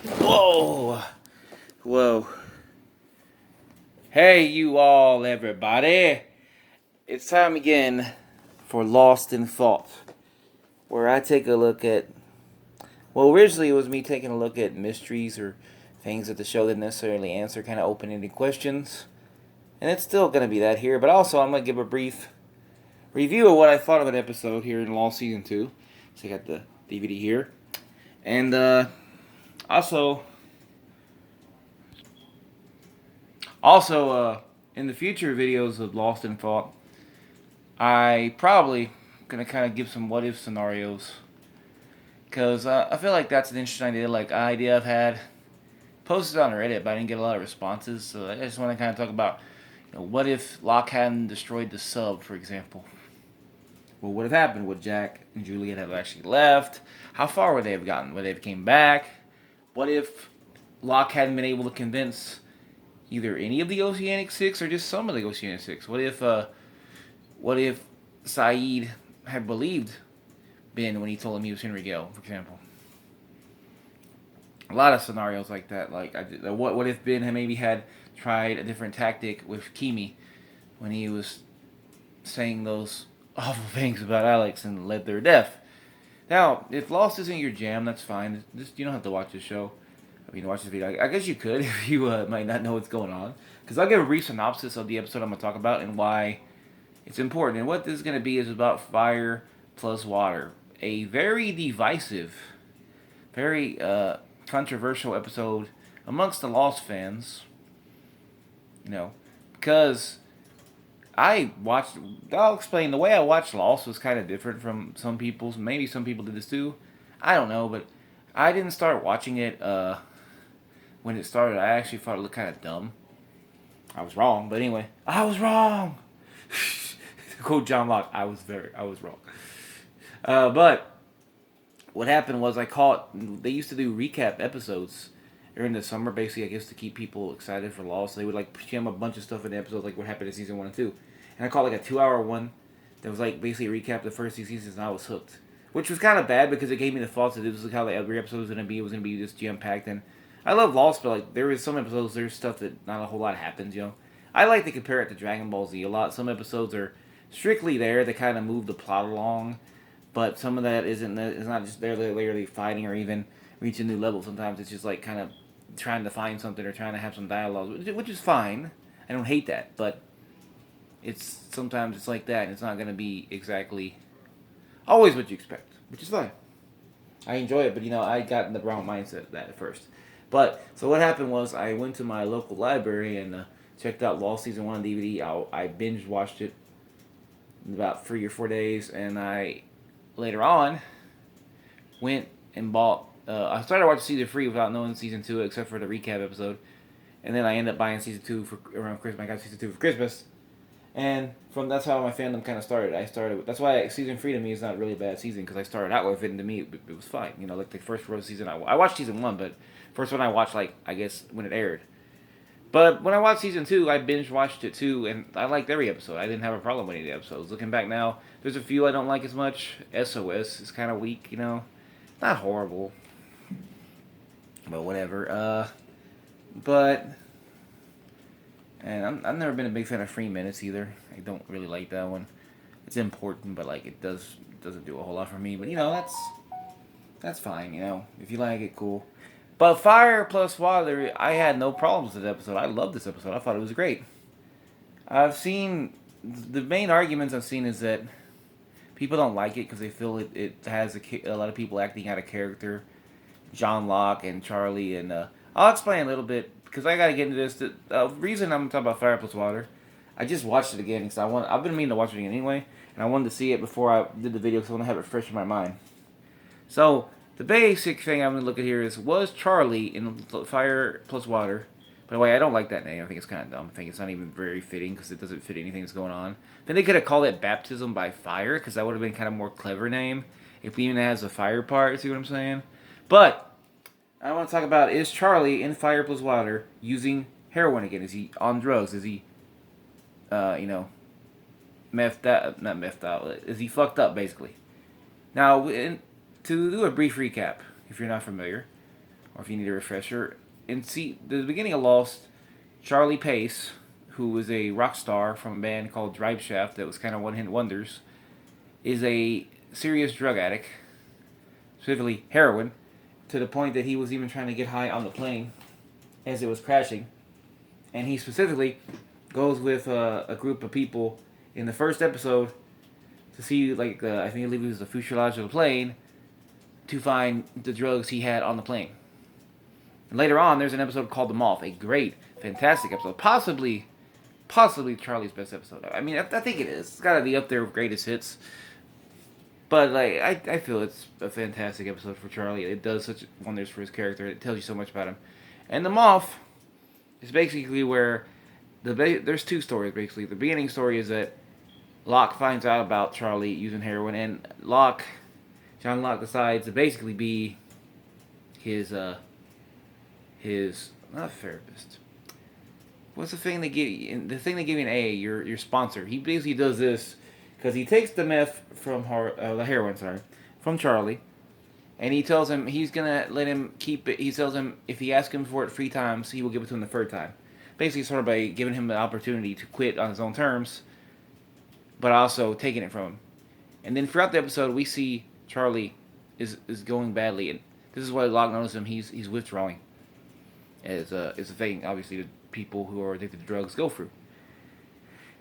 Whoa! Whoa. Hey, you all, everybody. It's time again for Lost in Thought, where I take a look at. Well, originally it was me taking a look at mysteries or things that the show didn't necessarily answer, kind of open ended questions. And it's still going to be that here, but also I'm going to give a brief review of what I thought of an episode here in Lost Season 2. So I got the DVD here. And also, in the future videos of Lost in Thought, I probably gonna kind of give some what if scenarios because I feel like that's an interesting idea I've had posted on Reddit, but I didn't get a lot of responses. So I just want to kind of talk about, what if Locke hadn't destroyed the sub, for example? What would have happened? Would Jack and Juliet have actually left? How far would they have gotten? Would they have came back? What if Locke hadn't been able to convince either any of the Oceanic Six or just some of the Oceanic Six? What if Saeed had believed Ben when he told him he was Henry Gale, for example? A lot of scenarios like that. What if Ben had maybe had tried a different tactic with Kimi when he was saying those awful things about Alex and led their death? Now, if Lost isn't your jam, that's fine. Just you don't have to watch this show. I mean, watch this video. I guess you could if you might not know what's going on. Because I'll give a brief synopsis of the episode I'm going to talk about and why it's important. And what this is going to be is about fire plus water. A very divisive, very controversial episode amongst the Lost fans. Because I'll explain, the way I watched Lost was kind of different from some people's. Maybe some people did this too. I don't know, but I didn't start watching it when it started. I actually thought it looked kind of dumb. I was wrong, but anyway, I was wrong. Quote John Locke, I was wrong. But what happened was they used to do recap episodes during the summer, basically, I guess, to keep people excited for Lost. So they would jam a bunch of stuff in the episodes, like what happened in season 1 and 2. And I caught like a 2-hour one that was basically a recap of the first 2 seasons, and I was hooked. Which was kind of bad because it gave me the thoughts that this was how every episode was going to be. It was going to be just jam packed. And I love Lost, but there was some episodes, there's stuff that not a whole lot happens. I like to compare it to Dragon Ball Z a lot. Some episodes are strictly there to kind of move the plot along, but some of that isn't. It's not just there literally fighting or even reaching new levels. Sometimes it's just kind of trying to find something or trying to have some dialogue, which is fine. I don't hate that, but sometimes it's like that, and it's not going to be exactly always what you expect, which is fine. I enjoy it, but I got in the wrong mindset of that at first. But so what happened was I went to my local library and checked out Lost season 1 on DVD. I binge watched it in about 3 or 4 days, and I later on went and bought. I started watching season 3 without knowing season 2, except for the recap episode, and then I ended up buying season 2 for around Christmas. I got season 2 for Christmas, and that's how my fandom kind of started. That's why season 3 to me is not really a bad season, because I started out with it, and to me it was fine. Like the first season, I watched season 1, but first one I watched I guess when it aired. But when I watched season 2, I binge watched it too, and I liked every episode. I didn't have a problem with any of the episodes. Looking back now, there's a few I don't like as much. SOS is kind of weak, not horrible, but whatever. But and I've never been a big fan of 3 Minutes either. I don't really like that one. It's important, but it doesn't do a whole lot for me. But that's fine. If you like it, cool. But Fire plus Water, I had no problems with this episode. I loved this episode. I thought it was great. I've seen the main arguments I've seen is that people don't like it because they feel it has a lot of people acting out of character. John Locke and Charlie, and I'll explain a little bit because I gotta get into this. The reason I'm talking about Fire plus Water, I just watched it again because I've been meaning to watch it again anyway, and I wanted to see it before I did the video because I want to have it fresh in my mind. So the basic thing I'm gonna look at here is, was Charlie in Fire plus Water? By the way, I don't like that name. I think it's kind of dumb. I think it's not even very fitting because it doesn't fit anything that's going on. Then they could have called it Baptism by Fire because that would have been kind of more clever name if it even has a fire part. See what I'm saying? But I want to talk about, is Charlie in Fire plus Water using heroin again? Is he on drugs? Is he, methed out? Not methed out. Is he fucked up, basically? Now, to do a brief recap, if you're not familiar, or if you need a refresher. And see, the beginning of Lost, Charlie Pace, who was a rock star from a band called Drive Shaft that was kind of one hit wonders, is a serious drug addict, specifically heroin, to the point that he was even trying to get high on the plane as it was crashing. And he specifically goes with a group of people in the first episode to see, like, I think it was the fuselage of the plane to find the drugs he had on the plane. And later on, there's an episode called The Moth, a great, fantastic episode, possibly Charlie's best episode. I mean, I think it is. It's got to be up there with greatest hits. But like, I feel it's a fantastic episode for Charlie. It does such wonders for his character. It tells you so much about him. And The Moth is basically where there's two stories basically. The beginning story is that Locke finds out about Charlie using heroin, and John Locke decides to basically be his not therapist. What's the thing they give you? The thing they give you in AA, your sponsor. He basically does this because he takes the meth from the heroin, from Charlie, and he tells him he's gonna let him keep it. He tells him if he asks him for it 3 times, he will give it to him the 3rd time. Basically, sort of by giving him the opportunity to quit on his own terms, but also taking it from him. And then throughout the episode, we see Charlie is going badly, and this is why Locke notices him. He's withdrawing. It's a thing, obviously, that people who are addicted to drugs go through.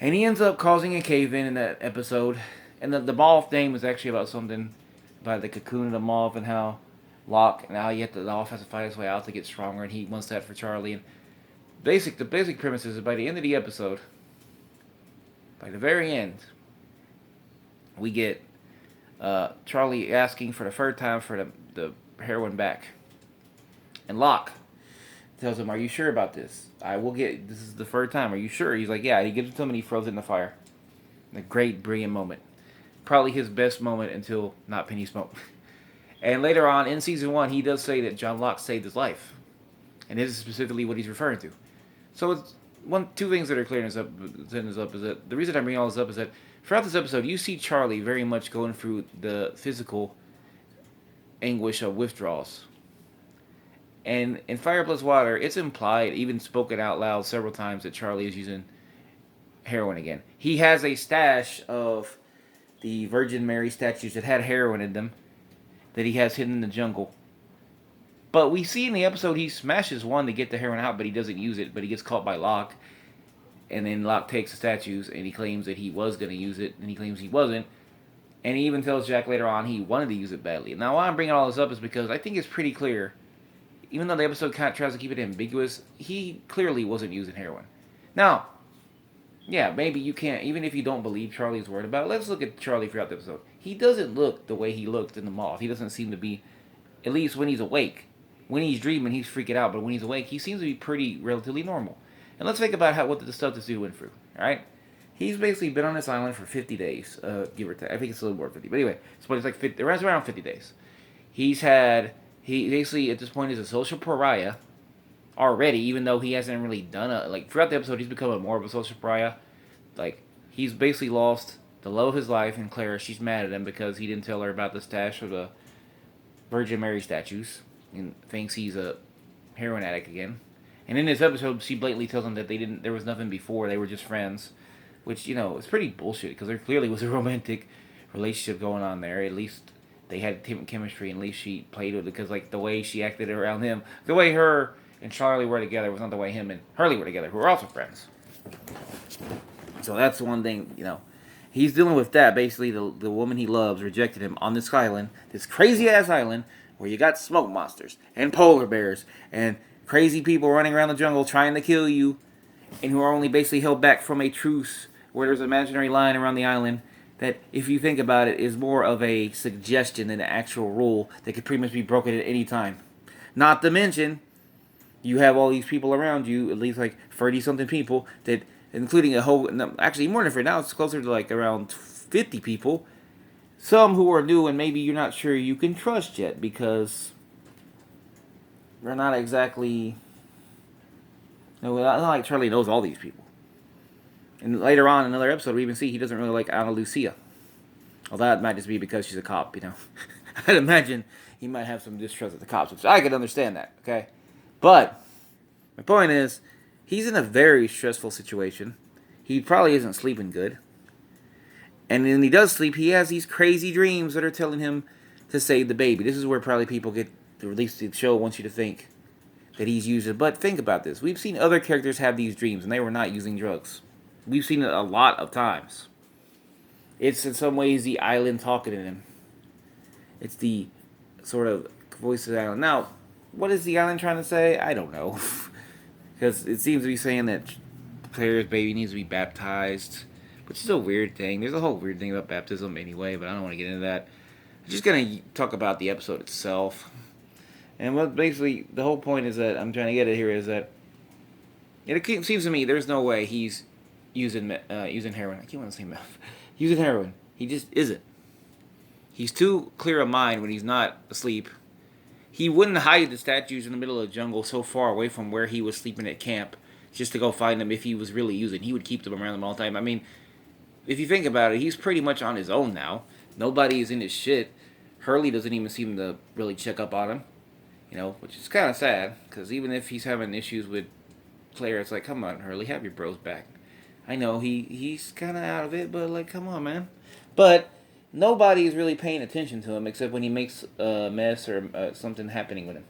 And he ends up causing a cave-in in that episode. And the moth name is actually about something about the cocoon of the moth and how Locke and how the moth has to fight his way out to get stronger, and he wants that for Charlie. And the basic premise is that by the end of the episode, by the very end, we get Charlie asking for the 3rd time for the heroin back. And Locke tells him, "Are you sure about this? This is the 3rd time. Are you sure?" He's like, "Yeah." He gives it to him and he throws it in the fire. A great, brilliant moment. Probably his best moment until not Penny Smoke. And later on in season 1, he does say that John Locke saved his life. And this is specifically what he's referring to. So it's two things that are clearing this up is that the reason I'm bringing all this up is that throughout this episode, you see Charlie very much going through the physical anguish of withdrawals. And in Fire Plus Water, it's implied, even spoken out loud several times, that Charlie is using heroin again. He has a stash of the Virgin Mary statues that had heroin in them that he has hidden in the jungle. But we see in the episode he smashes one to get the heroin out, but he doesn't use it. But he gets caught by Locke. And then Locke takes the statues and he claims that he was going to use it, and he claims he wasn't. And he even tells Jack later on he wanted to use it badly. Now, why I'm bringing all this up is because I think it's pretty clear, even though the episode kind of tries to keep it ambiguous, he clearly wasn't using heroin. Now, yeah, maybe you can't, even if you don't believe Charlie's word about it, let's look at Charlie throughout the episode. He doesn't look the way he looked in The Moth. He doesn't seem to be, at least when he's awake. When he's dreaming, he's freaking out, but when he's awake, he seems to be pretty relatively normal. And let's think about what the stuff this dude went through, alright? He's basically been on this island for 50 days, give or take. I think it's a little more than 50. But anyway, it's like 50, around 50 days. He basically, at this point, is a social pariah already, even though he hasn't really done throughout the episode, he's become more of a social pariah. Like, he's basically lost the love of his life, and Clara, she's mad at him because he didn't tell her about the stash of the Virgin Mary statues, and thinks he's a heroin addict again. And in this episode, she blatantly tells him that there was nothing before, they were just friends. Which, is pretty bullshit, because there clearly was a romantic relationship going on there. At least they had chemistry, and at least she played with it, because, the way she acted around him, the way her and Charlie were together was not the way him and Hurley were together, who were also friends. So that's one thing, he's dealing with that. Basically, the woman he loves rejected him on this island, this crazy-ass island, where you got smoke monsters, and polar bears, and crazy people running around the jungle trying to kill you, and who are only basically held back from a truce where there's an imaginary line around the island that, if you think about it, is more of a suggestion than an actual rule that could pretty much be broken at any time. Not to mention, you have all these people around you, at least 30-something people, that, including actually more than 30, now it's closer to around 50 people, some who are new and maybe you're not sure you can trust yet, because they're not exactly, not like Charlie knows all these people. And later on in another episode, we even see he doesn't really like Ana Lucia. Well, that might just be because she's a cop, I'd imagine he might have some distrust of the cops, which I could understand that, okay? But my point is, he's in a very stressful situation. He probably isn't sleeping good. And when he does sleep, he has these crazy dreams that are telling him to save the baby. This is where probably people get, or at least the show wants you to think that he's using. But think about this. We've seen other characters have these dreams, and they were not using drugs. We've seen it a lot of times. It's in some ways the island talking to him. It's the sort of voice of the island. Now, what is the island trying to say? I don't know. Because it seems to be saying that Claire's baby needs to be baptized, which is a weird thing. There's a whole weird thing about baptism anyway, but I don't want to get into that. I'm just going to talk about the episode itself. And what basically, the whole point is that I'm trying to get at here is that it seems to me there's no way he's using heroin. I can't want to say meth. Using heroin. He just isn't. He's too clear of mind when he's not asleep. He wouldn't hide the statues in the middle of the jungle so far away from where he was sleeping at camp just to go find them if he was really using. He would keep them around him all the time. I mean, if you think about it, he's pretty much on his own now. Nobody is in his shit. Hurley doesn't even seem to really check up on him, which is kind of sad, because even if he's having issues with Claire, it's like, come on, Hurley, have your bros back. I know he's kind of out of it, but, like, come on, man. But nobody is really paying attention to him except when he makes a mess or something happening with him.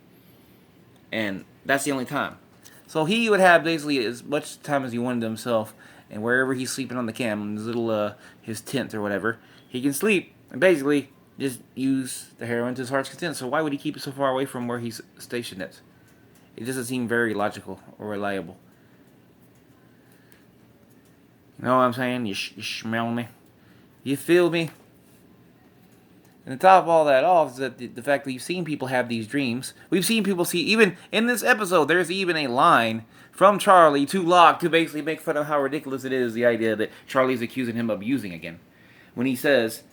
And that's the only time. So he would have basically as much time as he wanted to himself, and wherever he's sleeping on the camp, in his little, his tent or whatever, he can sleep and basically just use the heroin to his heart's content. So why would he keep it so far away from where he's stationed at? It doesn't seem very logical or reliable. You know what I'm saying? You smell me? You feel me? And to top all that off is that the fact that you've seen people have these dreams. We've seen people see, even in this episode, there's even a line from Charlie to Locke to basically make fun of how ridiculous it is, the idea that Charlie's accusing him of using again. When he says,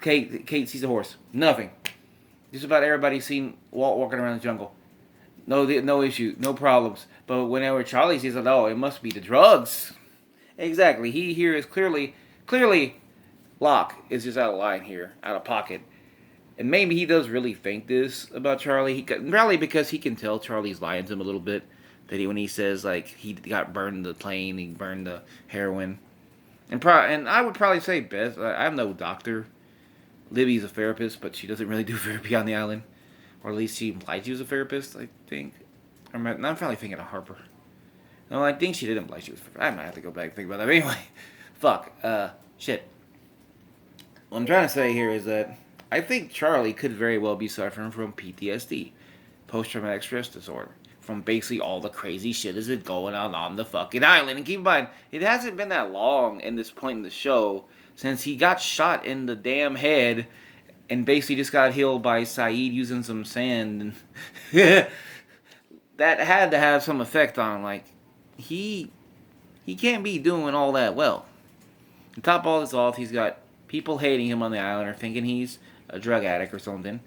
Kate sees a horse. Nothing. Just about everybody's seen Walt walking around the jungle. No issue, no problems. But whenever Charlie sees it, oh, it must be the drugs. Exactly. He here is clearly, Locke is just out of line here, out of pocket. And maybe he does really think this about Charlie. Probably because he can tell Charlie's lying to him a little bit. That when he says, like, he got burned the plane, he burned the heroin. And I would probably say best, I'm no doctor. Libby's a therapist, but she doesn't really do therapy on the island. Or at least she implied she was a therapist, I think. I'm probably thinking of Harper. No, I think she did imply she was. I might have to go back and think about that. But anyway, fuck. Shit. What I'm trying to say here is that I think Charlie could very well be suffering from PTSD, post-traumatic stress disorder, from basically all the crazy shit that's been going on the fucking island. And keep in mind, it hasn't been that long in this point in the show since he got shot in the damn head and basically just got healed by Saeed using some sand. And that had to have some effect on him. Like, he can't be doing all that well. To top all this off, he's got people hating him on the island or thinking he's a drug addict or something.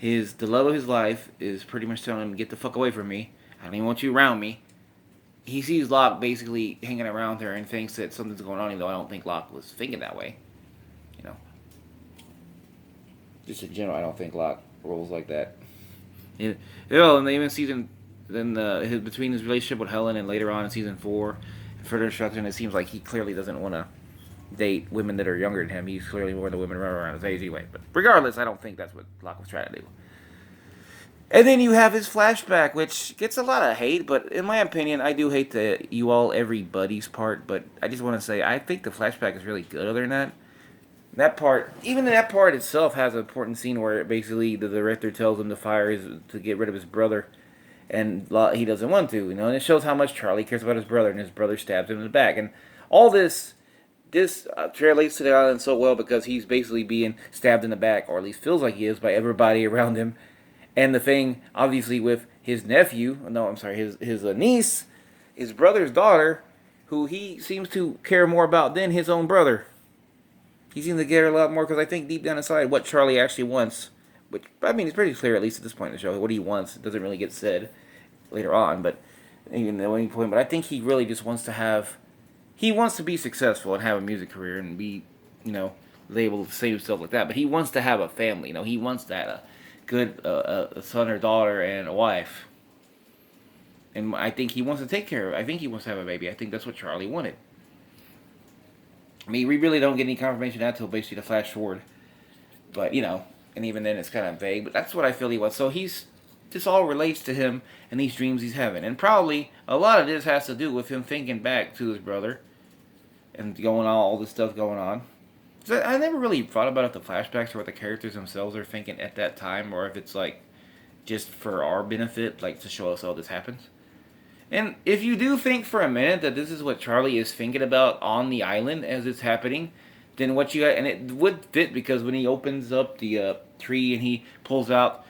The love of his life is pretty much telling him, get the fuck away from me. I don't even want you around me. He sees Locke basically hanging around her and thinks that something's going on, even though I don't think Locke was thinking that way. Just in general, I don't think Locke rolls like that. And even between his relationship with Helen and later on in season 4, further instruction, it seems like he clearly doesn't want to date women that are younger than him. He's clearly more the women around his age anyway. But regardless, I don't think that's what Locke was trying to do. And then you have his flashback, which gets a lot of hate, but in my opinion, I do hate everybody's part, but I just want to say, I think the flashback is really good other than that. That part itself has an important scene where basically the director tells him to get rid of his brother, and he doesn't want to, and it shows how much Charlie cares about his brother, and his brother stabs him in the back, and all this relates to the island so well because he's basically being stabbed in the back, or at least feels like he is, by everybody around him, and the thing, obviously, with his his niece, his brother's daughter, who he seems to care more about than his own brother. He seems to get her a lot more because I think deep down inside what Charlie actually wants, which, I mean, it's pretty clear at least at this point in the show, what he wants. It doesn't really get said later on, but even at any point. But I think he really just wants to be successful and have a music career and be, able to save himself like that. But he wants to have a family. You know, he wants that a good a son or daughter and a wife. And I think he wants to take care of. I think he wants to have a baby. I think that's what Charlie wanted. I mean, we really don't get any confirmation of that until basically the flash forward. But you know, and even then it's kind of vague. But that's what I feel he wants. So this all relates to him and these dreams he's having, and probably a lot of this has to do with him thinking back to his brother and going on all this stuff going on. So I never really thought about if the flashbacks or what the characters themselves are thinking at that time, or if it's like just for our benefit, like to show us all this happens. And if you do think for a minute that this is what Charlie is thinking about on the island as it's happening, then what you got, and it would fit because when he opens up the tree and he pulls out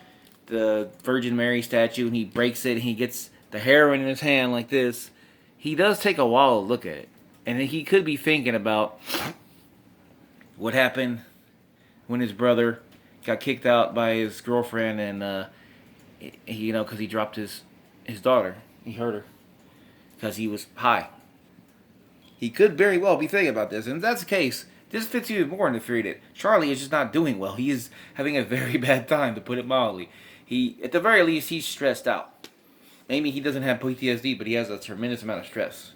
the Virgin Mary statue and he breaks it and he gets the heroin in his hand like this, he does take a while to look at it. And he could be thinking about what happened when his brother got kicked out by his girlfriend and, you know, because he dropped his daughter. He hurt her because he was high. He could very well be thinking about this. And if that's the case, this fits even more in the theory that Charlie is just not doing well. He is having a very bad time, to put it mildly. At the very least, he's stressed out. Maybe he doesn't have PTSD, but he has a tremendous amount of stress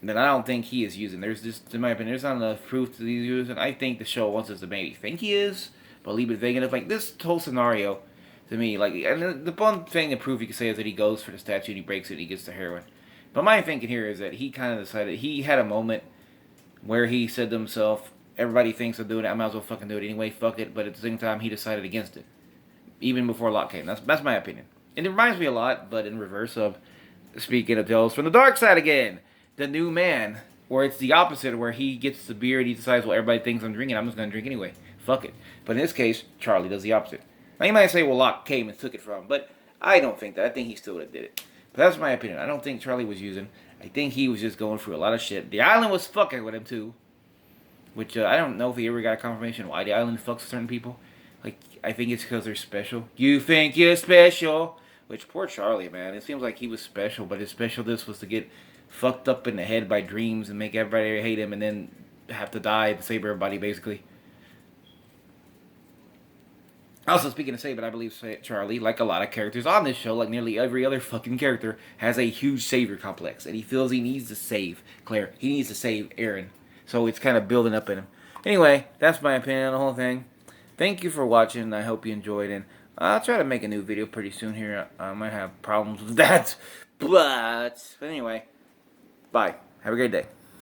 that I don't think he is using. There's just, in my opinion, there's not enough proof that he's using. I think the show wants us to maybe think he is, but leave it vague enough. Like, this whole scenario, to me, like, and the one thing to prove you can say is that he goes for the statue and he breaks it and he gets the heroin. But my thinking here is that he kind of decided, he had a moment where he said to himself, everybody thinks I'm doing it, I might as well fucking do it anyway, fuck it. But at the same time, he decided against it. Even before Locke came. That's my opinion. And it reminds me a lot, but in reverse of, speaking of Tales from the Dark Side again, The New Man, where it's the opposite, where he gets the beer and he decides, well, everybody thinks I'm drinking, I'm just going to drink anyway. Fuck it. But in this case, Charlie does the opposite. Now you might say, well, Locke came and took it from him, but I don't think that. I think he still would have did it. But that's my opinion. I don't think Charlie was using. I think he was just going through a lot of shit. The island was fucking with him too. Which I don't know if he ever got a confirmation why the island fucks with certain people. Like, I think it's because they're special. You think you're special? Which, poor Charlie, man. It seems like he was special, but his specialness was to get fucked up in the head by dreams and make everybody hate him and then have to die to save everybody, basically. Also, speaking of Saban, I believe Charlie, like a lot of characters on this show, like nearly every other fucking character, has a huge savior complex. And he feels he needs to save Claire. He needs to save Aaron. So it's kind of building up in him. Anyway, that's my opinion on the whole thing. Thank you for watching. I hope you enjoyed. And I'll try to make a new video pretty soon here. I might have problems with that. But anyway, bye. Have a great day.